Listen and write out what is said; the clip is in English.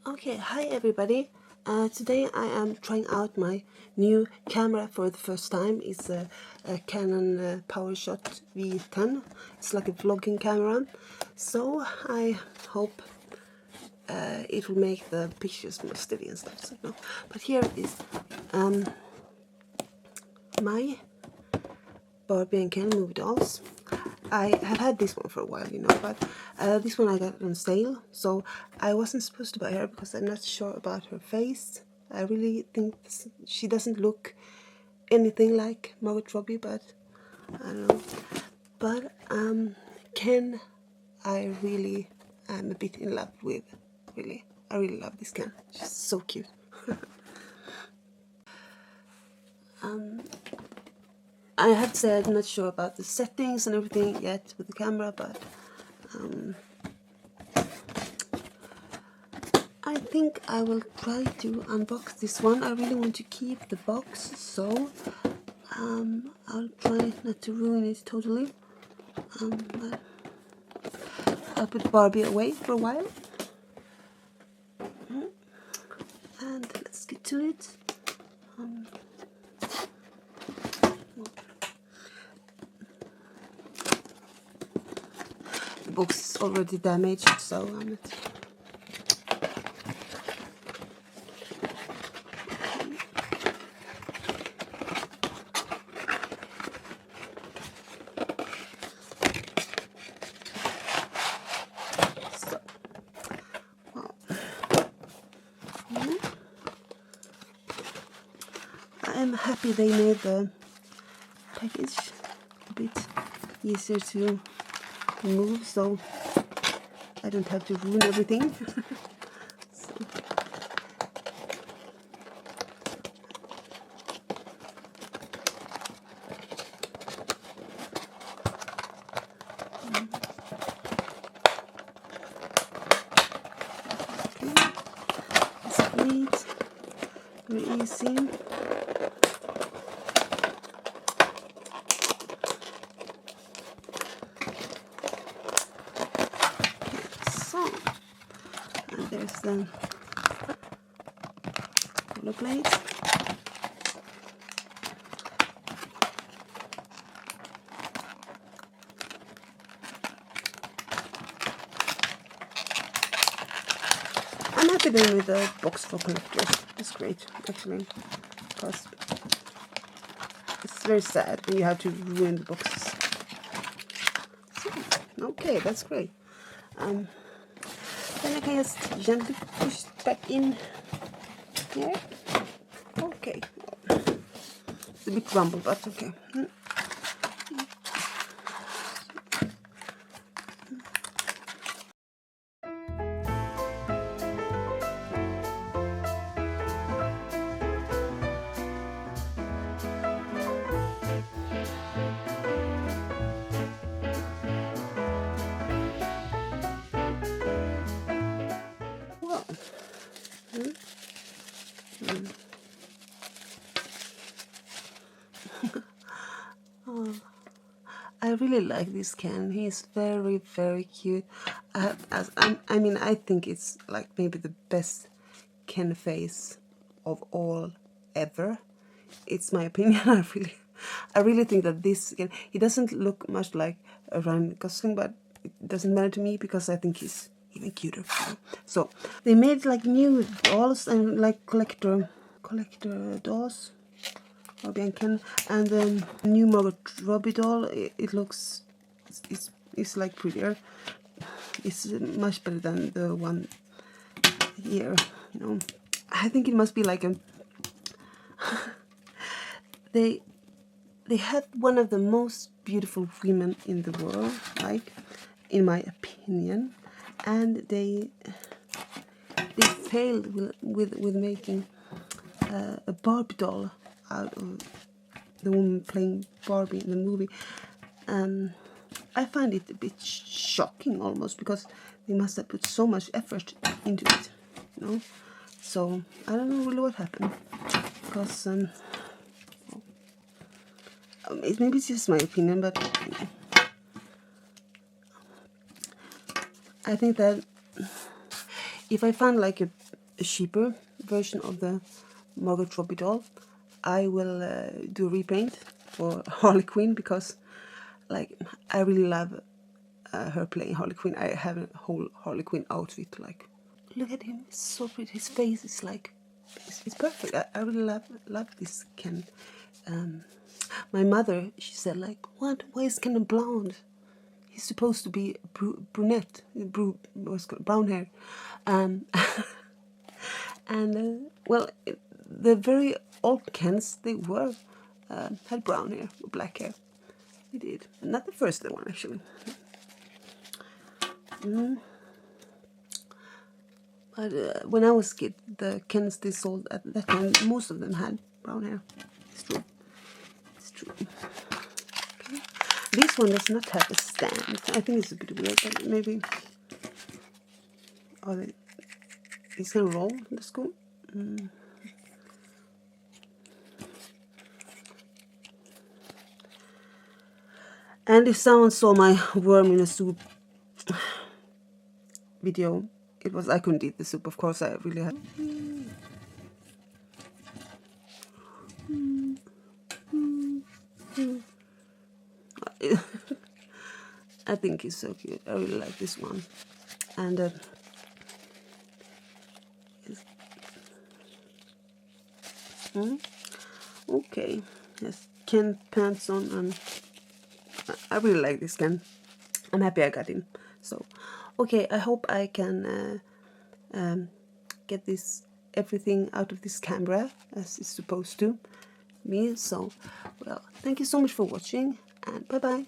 Okay, hi everybody. Today I am trying out my new camera for the first time. It's a Canon PowerShot V10. It's like a vlogging camera. So I hope it will make the pictures more steady and stuff. So, no. But here is my Barbie and Ken movie dolls. I have had this one for a while, but this one I got on sale, so I wasn't supposed to buy her because I'm not sure about her face. I really think she doesn't look anything like Margot Robbie, but I don't know. But Ken, I really am a bit in love with. Really, I really love this Ken. She's so cute. I have to say I'm not sure about the settings and everything yet with the camera, but I think I will try to unbox this one. I really want to keep the box, so I'll try not to ruin it totally. But I'll put Barbie away for a while. And let's get to it. The box is already damaged, so I'm not. I'm happy they made the package a bit easier to remove, so I don't have to ruin everything. So. Okay. It's great, very easy. And there's the roller blade. I'm happy then with the box for collectors. It's great, actually, because it's very sad when you have to ruin the boxes. So, okay, that's great. Then I can just gently push it back in here. Okay. It's a bit rumble, but okay. Oh, I really like this Ken. He's very, very cute. I mean, I think it's like maybe the best Ken face of all ever. It's my opinion. I really think that this Ken, he doesn't look much like a Ryan Gosling, but it doesn't matter to me because I think he's even cuter. So they made like new dolls and like collector dolls. Barbie and Ken, and the new Margot Robbie doll. It looks, it's like prettier. It's much better than the one here. I think it must be like a. They have one of the most beautiful women in the world, like, in my opinion, and they failed with making a Barbie doll out of the woman playing Barbie in the movie. I find it a bit shocking almost, because they must have put so much effort into it, So I don't know really what happened, because maybe it's just my opinion, but I think that if I find like a a cheaper version of the Margot Robbie doll, I will do a repaint for Harley Quinn, because like I really love her playing Harley Quinn. I have a whole Harley Quinn outfit. Like, look at him, it's so pretty. His face is like, it's perfect. I really love this Ken. My mother, she said like, what? Why is Ken blonde? He's supposed to be brunette, what's called brown hair. And well, the very old Kens, they were had brown hair or black hair. They did, not the first one actually. But when I was a kid, the Kens they sold at that time, most of them had brown hair. It's true. It's true. Okay. This one does not have a stand. I think it's a bit weird, but maybe. Oh, it's gonna roll. Let's go. And if someone saw my worm in a soup video, it was, I couldn't eat the soup, of course. I really had. I think he's so cute. I really like this one. And okay, yes, Ken pants on, and I really like this Ken. I'm happy I got him. So, okay, I hope I can get this everything out of this camera as it's supposed to me. So, well, thank you so much for watching, and bye bye.